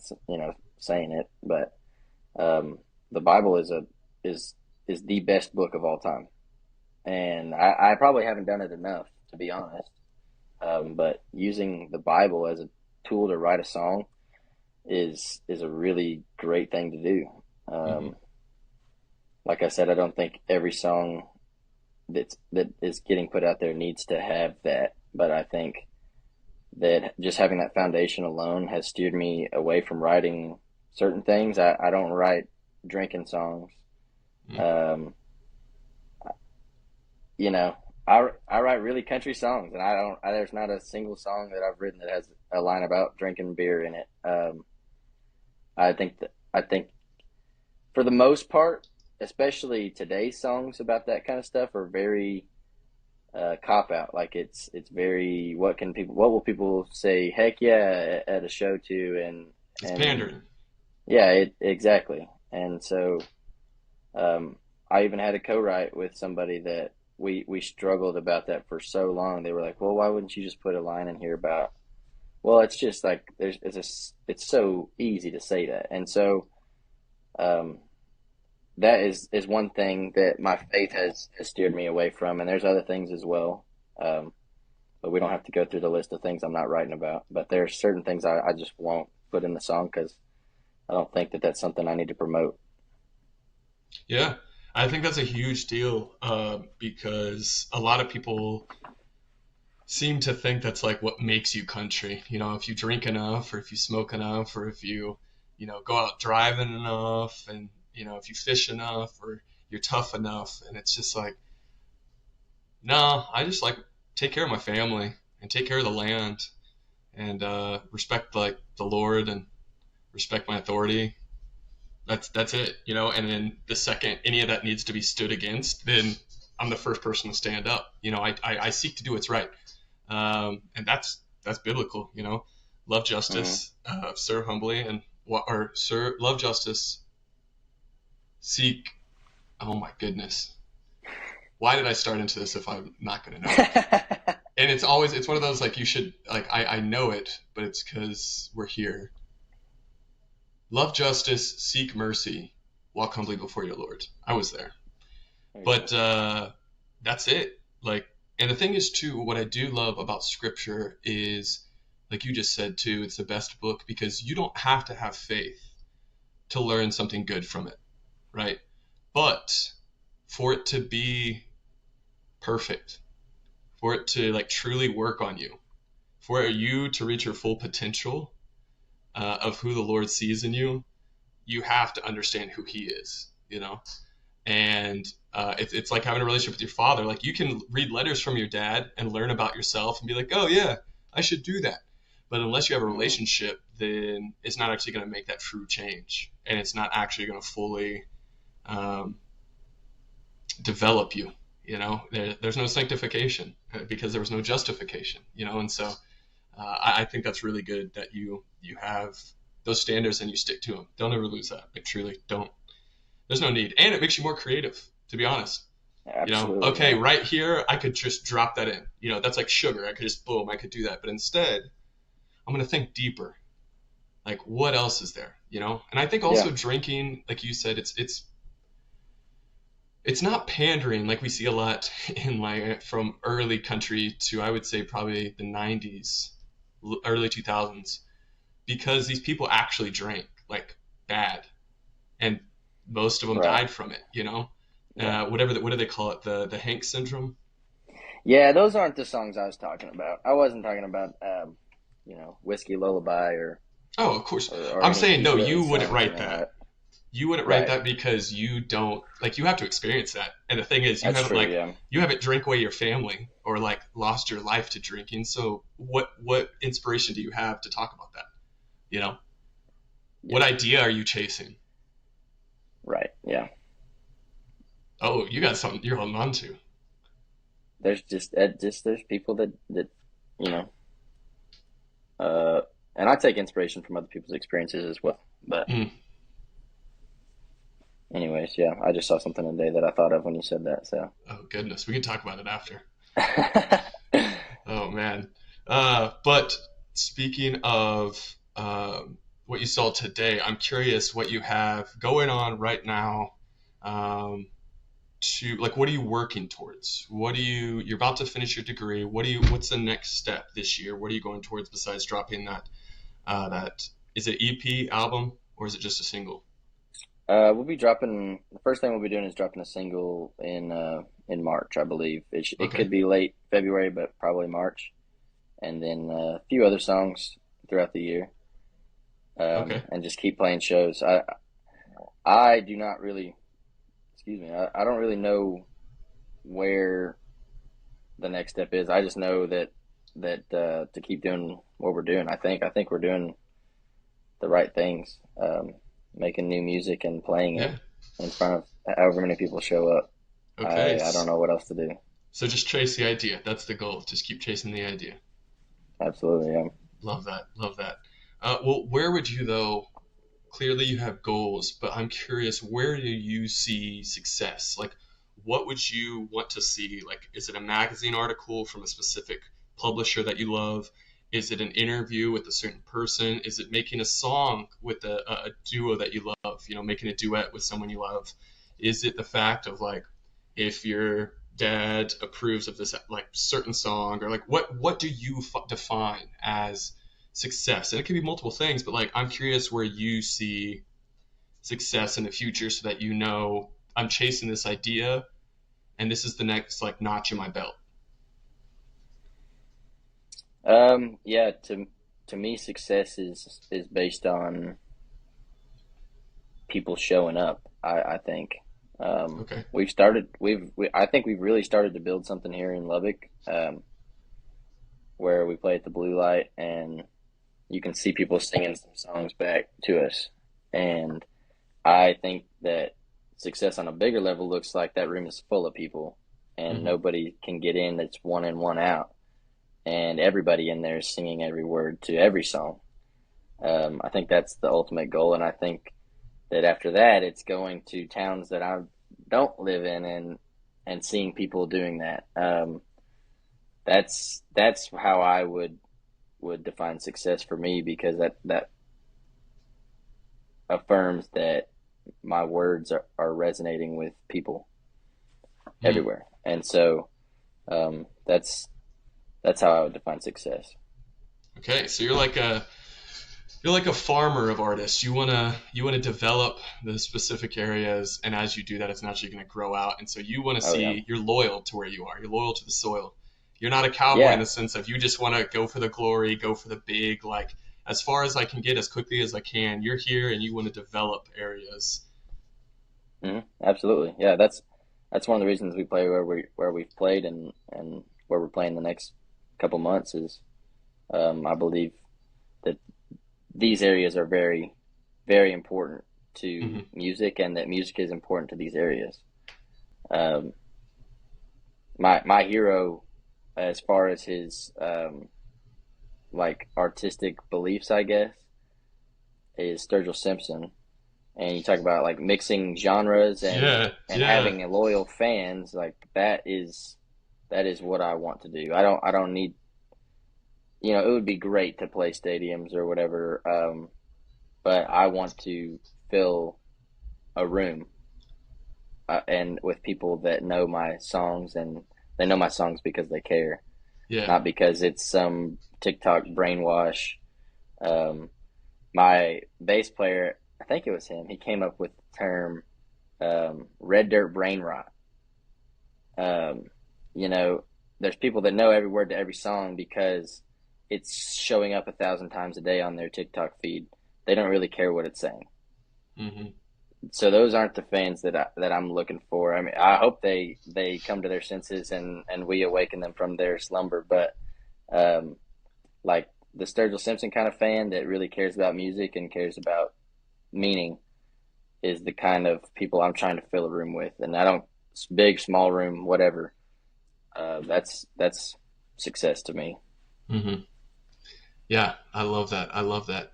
saying it, but um, the Bible is is the best book of all time, and I probably haven't done it enough, to be honest. But using the Bible as a tool to write a song is a really great thing to do. Mm-hmm. Um, like I said, I don't think every song that is getting put out there needs to have that, but I think that just having that foundation alone has steered me away from writing certain things. I don't write drinking songs. Um, you know, I write really country songs, and there's not a single song that I've written that has a line about drinking beer in it. I think for the most part, especially today's songs about that kind of stuff are very cop out. Like it's very what will people say? Heck yeah, at a show to It's and pandering. yeah, exactly. And so um, I even had a co-write with somebody that we struggled about that for so long. They were like, well, why wouldn't you just put a line in here about? Well, it's just like it's so easy to say that, and so um, that is one thing that my faith has steered me away from, and there's other things as well. Um, but we don't have to go through the list of things I'm not writing about. But there's certain things I just won't put in the song because I don't think that that's something I need to promote. Yeah, I think that's a huge deal, because a lot of people seem to think that's like what makes you country. You know, if you drink enough, or if you smoke enough, or if you go out driving enough, and if you fish enough, or you're tough enough. And it's just like, no, I just like take care of my family and take care of the land and respect like the Lord and respect my authority. That's it, And then the second any of that needs to be stood against, then I'm the first person to stand up. I seek to do what's right, and that's biblical. Love Hmm. justice, serve humbly, and or serve, love justice, seek. Oh my goodness, why did I start into this if I'm not going to know it? And it's one of those like you should like I know it, but it's because we're here. Love justice, seek mercy, walk humbly before your Lord. I was there. There you But go. that's it. Like, and the thing is too, what I do love about Scripture is, like you just said too, it's the best book because you don't have to have faith to learn something good from it, right? But for it to be perfect, for it to like truly work on you, for you to reach your full potential of who the Lord sees in you, you have to understand who He is, and it's like having a relationship with your father. Like you can read letters from your dad and learn about yourself and be like, oh yeah, I should do that. But unless you have a Hmm. relationship, then it's not actually going to make that true change, and it's not actually going to fully um, develop you. There's no sanctification because there was no justification. And so I think that's really good that you have those standards and you stick to them. Don't ever lose that. Like truly, don't. There's no need, and it makes you more creative. To be honest, Absolutely, okay, yeah. right here, I could just drop that in. That's like sugar. I could just boom, I could do that. But instead, I'm gonna think deeper. Like, what else is there? And I think Yeah. also drinking, like you said, it's not pandering like we see a lot in like from early country to I would say probably the 90s, early 2000s, because these people actually drank like bad, and most of them Right. died from it. Yeah. What do they call it? The Hank syndrome. Yeah, those aren't the songs I was talking about. I wasn't talking about Whiskey Lullaby Oh, of course. or I'm any saying Keith no. Whitley You wouldn't songs or write anything like that. that. You wouldn't write Right. that because you don't like. You have to experience that. And the thing is, That's true, yeah. you haven't drank away your family or like lost your life to drinking. So what inspiration do you have to talk about that? You know, what Yeah. idea are you chasing? Right. Yeah. Oh, you got something you're holding on to. There's just there's people that you know uh and I take inspiration from other people's experiences as well. But Mm. anyways, yeah, I just saw something today that I thought of when you said that, so Oh goodness, we can talk about it after. Oh man. But speaking of what you saw today, I'm curious what you have going on right now. Um, to like, what are you working towards? You're about to finish your degree. What's the next step this year? What are you going towards besides dropping that is it EP album or is it just a single? we'll be dropping the first thing we'll be doing is dropping a single in March, I believe. It Okay. could be late February, but probably March, and then a few other songs throughout the year, Okay. and just keep playing shows. I do not really, excuse me, I don't really know where the next step is. I just know that to keep doing what we're doing. I think we're doing the right things, making new music and playing it Yeah. in front of however many people show up. Okay. I don't know what else to do. So just chase the idea. That's the goal. Just keep chasing the idea. Absolutely, yeah. Love that. Love that. Well, where would you though? Clearly, you have goals, but I'm curious, where do you see success? Like, what would you want to see? Like, is it a magazine article from a specific publisher that you love? Is it an interview with a certain person? Is it making a song with a duo that you love? Making a duet with someone you love? Is it the fact of like, if your dad approves of this like certain song, or like what do you define as success? And it could be multiple things, but like I'm curious where you see success in the future so that I'm chasing this idea and this is the next like notch in my belt. Yeah, to me, success is based on people showing up. I think Okay. I think we've really started to build something here in Lubbock, where we play at the Blue Light, and you can see people singing some songs back to us. And I think that success on a bigger level looks like that room is full of people, and Hmm. nobody can get in that's one in, one out, and everybody in there is singing every word to every song. I think that's the ultimate goal, and I think that after that, it's going to towns that I don't live in and seeing people doing that. That's how I would define success for me, because that affirms that my words are resonating with people Hmm. everywhere, and so that's how I would define success. Okay, so you're like a farmer of artists. You wanna develop the specific areas, and as you do that, it's naturally going to grow out. And so you want to Oh yeah, see you're loyal to where you are. You're loyal to the soil. You're not a cowboy in yeah. the sense of you just want to go for the glory, go for the big, like as far as I can get, as quickly as I can. You're here, and you want to develop areas. Absolutely. Yeah, that's one of the reasons we play where we've played, and where we're playing the next couple months is, I believe that these areas are very, very important to Hmm. music, and that music is important to these areas. Um, my hero, as far as his like artistic beliefs, I guess, is Sturgill Simpson. And you talk about like mixing genres Yeah, and yeah. having loyal fans, like that is what I want to do. I don't need, it would be great to play stadiums or whatever, but I want to fill a room, and with people that know my songs, and they know my songs because they care, Yeah. not because it's some TikTok brainwash. Um, my bass player, I think it was him. He came up with the term, red dirt brain rot. Um, you know, there's people that know every word to every song because it's showing up 1,000 times a day on their TikTok feed. They don't really care what it's saying. Hmm. So those aren't the fans that I'm looking for. I mean, I hope they come to their senses, and we awaken them from their slumber. But um, like the Sturgill Simpson kind of fan that really cares about music and cares about meaning is the kind of people I'm trying to fill a room with. And I don't, big, small room, whatever. That's success to me. Hmm. Yeah, I love that. I love that.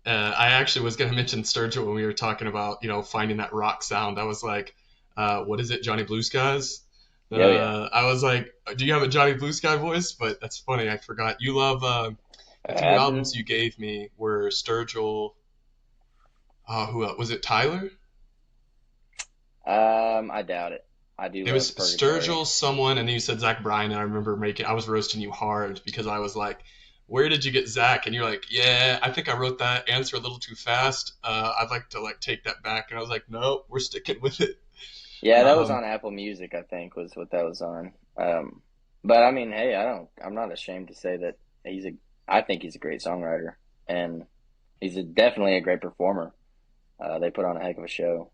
I actually was going to mention Sturgill when we were talking about, finding that rock sound. I was like, what is it, Johnny Blue Skies? Oh yeah. I was like, do you have a Johnny Blue Sky voice? But that's funny, I forgot. You love the two albums Abden. you gave me were Sturgill. Who else? Was it Tyler? I doubt it. I do It was love Purgatory. Sturgill, someone, and then you said Zach Bryan. And I remember I was roasting you hard because I was like, "Where did you get Zach?" And you're like, "Yeah, I think I wrote that answer a little too fast. I'd like to like take that back." And I was like, "No, we're sticking with it." Yeah, that was Um, on Apple Music, I think, was what that was on. But I mean, hey, I'm not ashamed to say that he's a, I think he's a great songwriter, and definitely a great performer. They put on a heck of a show.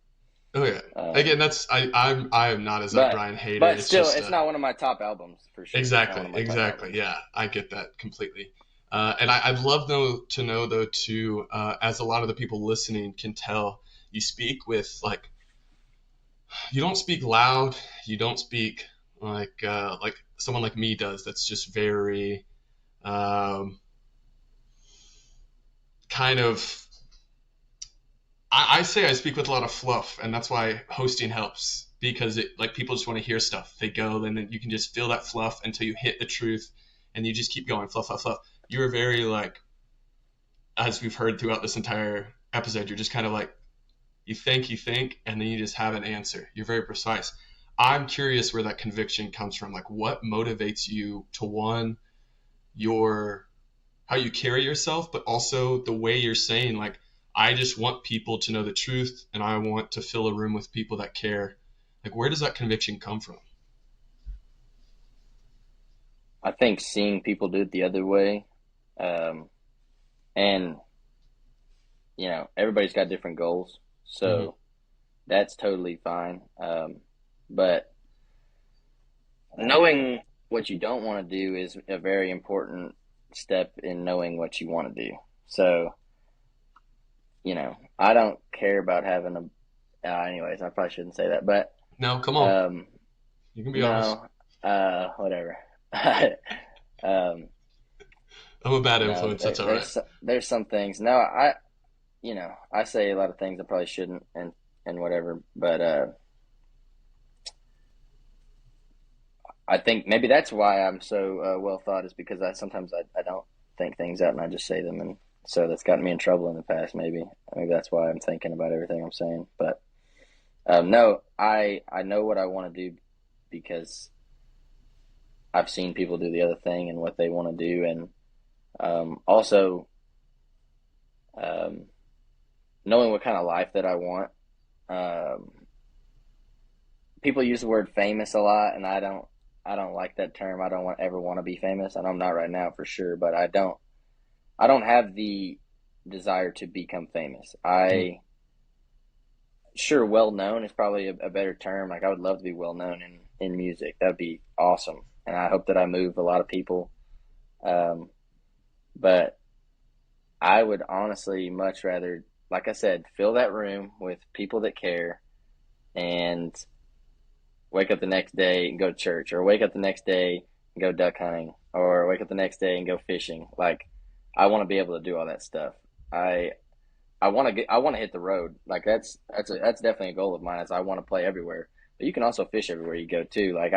oh yeah. Um, Again, I am not a Zach but Bryan hater. but It's still, just it's not one of my top albums for sure. It's not one exactly, of my top exactly. albums. Yeah, I get that completely. And I'd love to know though too, as a lot of the people listening can tell, you speak with like you don't speak loud. You don't speak like someone like me does. That's just very um, kind of. I say I speak with a lot of fluff, and that's why hosting helps because it like people just want to hear stuff. They go, and then you can just feel that fluff until you hit the truth, and you just keep going fluff, fluff, fluff. You're very like, as we've heard throughout this entire episode, you're just kind of like you think, and then you just have an answer. You're very precise. I'm curious where that conviction comes from. Like, what motivates you to one, your how you carry yourself, but also the way you're saying, like, I just want people to know the truth, and I want to fill a room with people that care. Like, where does that conviction come from? I think seeing people do it the other way, um, and everybody's got different goals, Hmm. so that's totally fine. But knowing what you don't want to do is a very important step in knowing what you want to do. So, I don't care about having anyways, I probably shouldn't say that, but, No, come on. um, You can be honest. no, whatever. um, I'm a bad no, influence. That's all right. there's some things. No, I say a lot of things I probably shouldn't, and whatever, but, I think maybe that's why I'm so well thought is because I don't think things out and I just say them, and so that's gotten me in trouble in the past. Maybe that's why I'm thinking about everything I'm saying. But no, I know what I want to do because I've seen people do the other thing and what they want to do, and also um, knowing what kind of life that I want. Um, People use the word famous a lot, and I don't like that term. I don't ever want to be famous, and I'm not right now for sure. But I don't have the desire to become famous. Mm. Sure, well known is probably a better term. Like I would love to be well known in music. That'd be awesome, and I hope that I move a lot of people. Um, but I would honestly much rather, like I said, fill that room with people that care and wake up the next day and go to church, or wake up the next day and go duck hunting, or wake up the next day and go fishing. Like I want to be able to do all that stuff. I I want to hit the road. Like that's definitely a goal of mine. Is I want to play everywhere, but you can also fish everywhere you go too. Like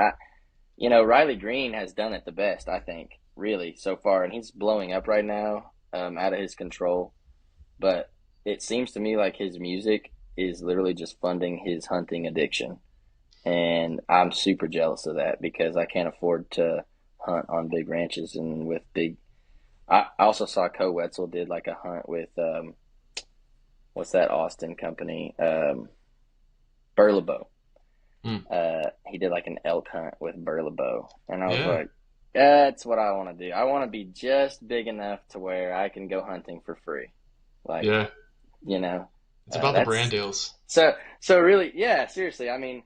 Riley Green has done it the best, I think, really so far, and he's blowing up right now, out of his control. But it seems to me like his music is literally just funding his hunting addiction. And I'm super jealous of that because I can't afford to hunt on big ranches and with big. I also saw Co Wetzel did like a hunt with what's that Austin company, Burlebo. Mm. He did like an elk hunt with Burlebo, and I was Yeah. like, that's what I want to do. I want to be just big enough to where I can go hunting for free, like Yeah. you know. It's about the brand That's deals. so really, yeah. Seriously, I mean,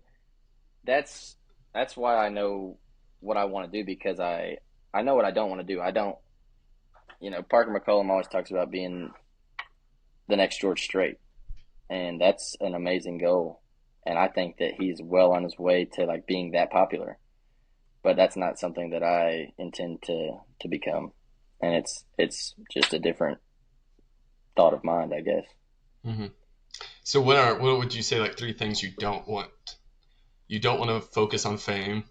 that's that's why I know what I want to do because I know what I don't want to do. I don't, Parker McCollum always talks about being the next George Strait, and that's an amazing goal. And I think that he's well on his way to like being that popular. But that's not something that I intend to become. And it's just a different thought of mind, I guess. Hmm. So what would you say like three things you don't want? You don't want to focus on fame.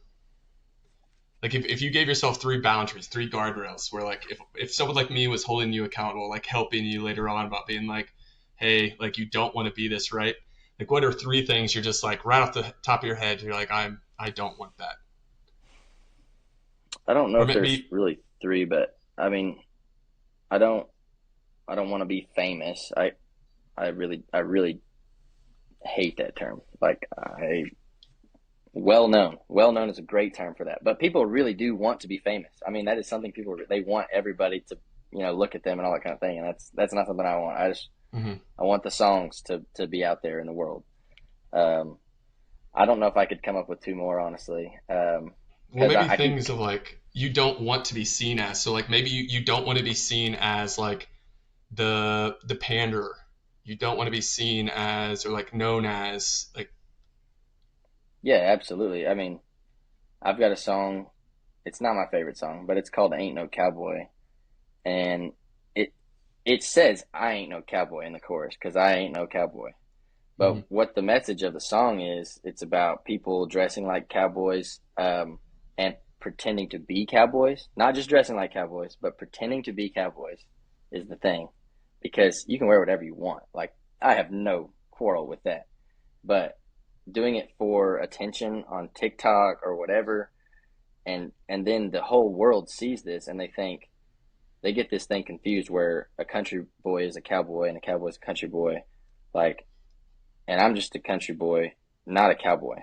Like if you gave yourself three boundaries, three guardrails, where like if someone like me was holding you accountable, like helping you later on about being like, hey, like you don't want to be this, right? Like what are three things you're just like right off the top of your head, you're like, I don't want that. I don't know Or if there's maybe really three, but I mean, I don't I don't want to be famous. I really hate that term. Like I well known. Well known is a great term for that. But people really do want to be famous. I mean, that is something people they want everybody to look at them and all that kind of thing. And that's not something I want. mhm. I want the songs to be out there in the world. Um, I don't know if I could come up with two more honestly. Well, Because maybe I keep things of like you don't want to be seen as. So like maybe you don't want to be seen as like the panderer. You don't want to be seen as or like known as like yeah, absolutely. I mean, I've got a song. It's not my favorite song, but it's called "Ain't No Cowboy," and it it says I ain't no cowboy in the chorus because I ain't no cowboy. mhm, But what the message of the song is, it's about people dressing like cowboys, and pretending to be cowboys. Not just dressing like cowboys, but pretending to be cowboys is the thing. Because you can wear whatever you want. Like, I have no quarrel with that. But doing it for attention on TikTok or whatever, and then the whole world sees this and they get this thing confused where a country boy is a cowboy and a cowboy is a country boy. Like, and I'm just a country boy, not a cowboy.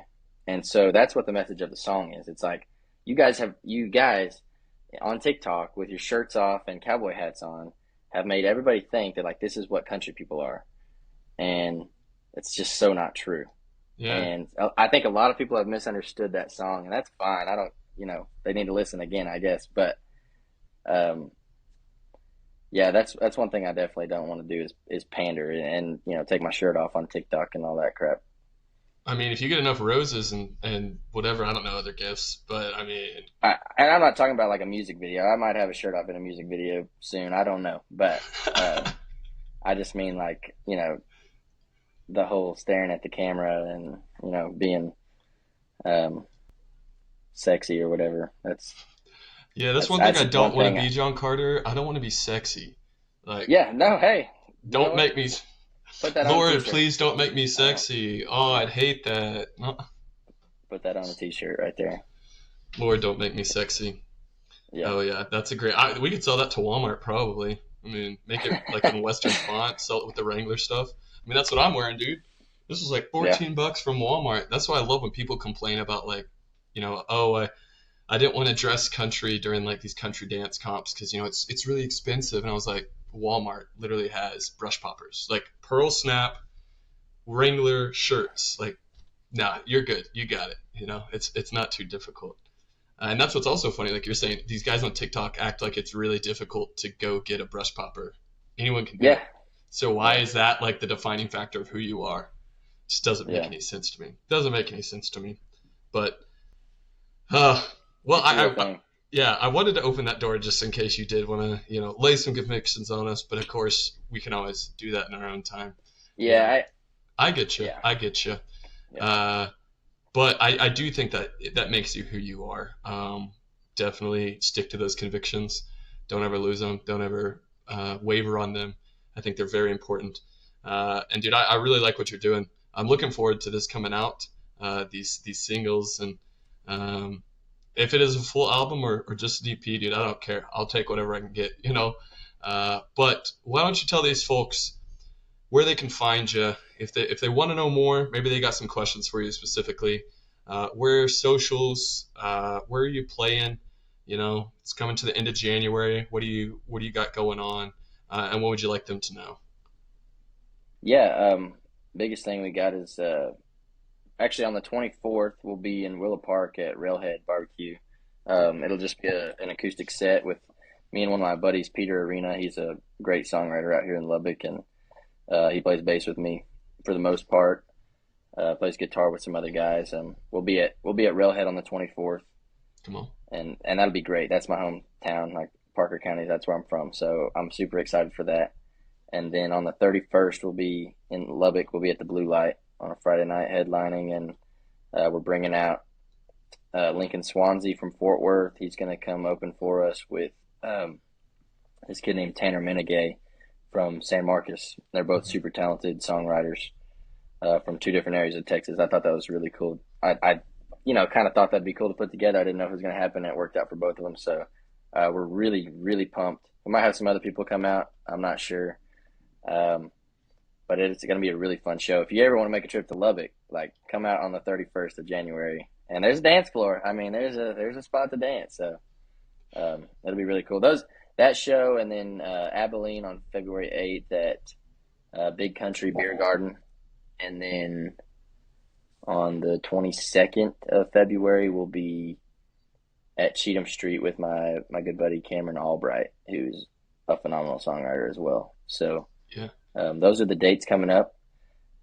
And so that's what the message of the song is. It's like you guys on TikTok with your shirts off and cowboy hats on have made everybody think that like this is what country people are, and it's just so not true. Yeah. And I think a lot of people have misunderstood that song, and that's fine. I don't, they need to listen again, I guess. But um, yeah, that's one thing I definitely don't want to do is pander and take my shirt off on TikTok and all that crap. I mean, if you get enough roses and whatever, I don't know other gifts, but I mean, And I'm not talking about like a music video. I might have a shirt off in a music video soon. I don't know, but I just mean like the whole staring at the camera and being um, sexy or whatever. yeah, that's That's one thing I that's one don't want thing. to be, John Carter. I don't want to be sexy. Like, Yeah, no, hey, you know don't what? make me, Put that on a Lord, t-shirt. please don't make me Uh, sexy. Oh, I'd hate that. No, Put that on a t-shirt right there. Lord, don't make me sexy. Yeah. Oh yeah, that's a great. We could sell that to Walmart probably. I mean, make it like in Western font, sell it with the Wrangler stuff. I mean, that's what I'm wearing, dude. This was like Yeah. 14 bucks from Walmart. That's why I love when people complain about like, oh, I didn't want to dress country during like these country dance comps because it's really expensive. And I was like, Walmart literally has brush poppers, like Pearl Snap, Wrangler shirts. Like, nah, you're good. You got it. It's not too difficult. And that's what's also funny. Like you're saying, these guys on TikTok act like it's really difficult to go get a brush popper. Anyone can do Yeah. it. So why Yeah. is that like the defining factor of who you are? It just doesn't make Yeah. any sense to me. Doesn't make any sense to me. But uh, well, It's a real I thing. yeah, I wanted to open that door just in case you did want to lay some convictions on us. But of course, we can always do that in our own time. Yeah. Yeah, I get you. Yeah. I get you. Yeah. Uh, but I do think that that makes you who you are. Definitely stick to those convictions. Don't ever lose them. Don't ever waver on them. I think they're very important. And dude, I really like what you're doing. I'm looking forward to this coming out. These singles and if it is a full album or just an EP, dude, I don't care. I'll take whatever I can get. But why don't you tell these folks where they can find you if they want to know more? Maybe they got some questions for you specifically. Where are socials? Where are you playing? It's coming to the end of January. What do you got going on? And what would you like them to know? Yeah. Biggest thing we got is actually on the 24th we'll be in Willow Park at Railhead Barbecue. It'll just be an acoustic set with me and one of my buddies, Peter Arena. He's a great songwriter out here in Lubbock, and he plays bass with me for the most part. Plays guitar with some other guys. We'll be at Railhead on the 24th, Come on. and that'll be great. That's my hometown, like Parker County. That's where I'm from, so I'm super excited for that. And then on the 31st, we'll be in Lubbock. We'll be at the Blue Light on a Friday night headlining, and we're bringing out Lincoln Swansea from Fort Worth. He's going to come open for us with this kid named Tanner Menegay from San Marcos. They're both Mhm. super talented songwriters from two different areas of Texas. I thought that was really cool. I kind of thought that'd be cool to put together. I didn't know if it was going to happen. It worked out for both of them. So we're really, really pumped. We might have some other people come out. I'm not sure. Um, but it's going to be a really fun show. If you ever want to make a trip to Lubbock, like come out on the 31st of January. And there's a dance floor. I mean, there's a spot to dance. So that'll be really cool. That show, and then Abilene on February 8th at Big Country Beer Garden, and then on the 22nd of February we'll be at Cheatham Street with my good buddy Cameron Albright, who's a phenomenal songwriter as well. So Yeah. those are the dates coming up,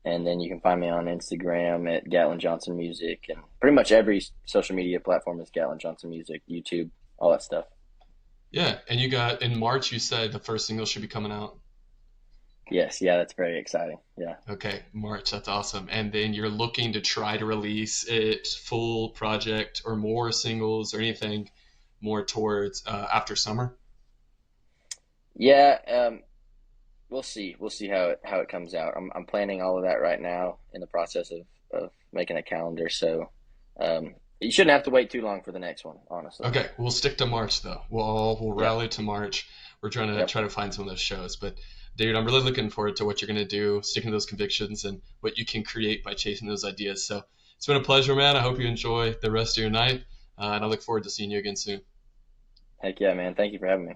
and then you can find me on Instagram at Gatlin Johnson Music, and pretty much every social media platform is Gatlin Johnson Music, YouTube, all that stuff. Yeah. And you got in March. You said the first single should be coming out. Yes, yeah, that's very exciting. Yeah. Okay, March, that's awesome. And then you're looking to try to release it full project or more singles or anything more towards after summer. Yeah, we'll see. We'll see how it comes out. I'm planning all of that right now in the process of making a calendar. So you shouldn't have to wait too long for the next one, honestly. Okay, we'll stick to March though. We'll Yep. rally to March. We're trying to Yep. try to find some of those shows, but dude, I'm really looking forward to what you're gonna do, sticking to those convictions and what you can create by chasing those ideas. So it's been a pleasure, man. I hope you enjoy the rest of your night, and I look forward to seeing you again soon. Heck yeah, man. Thank you for having me.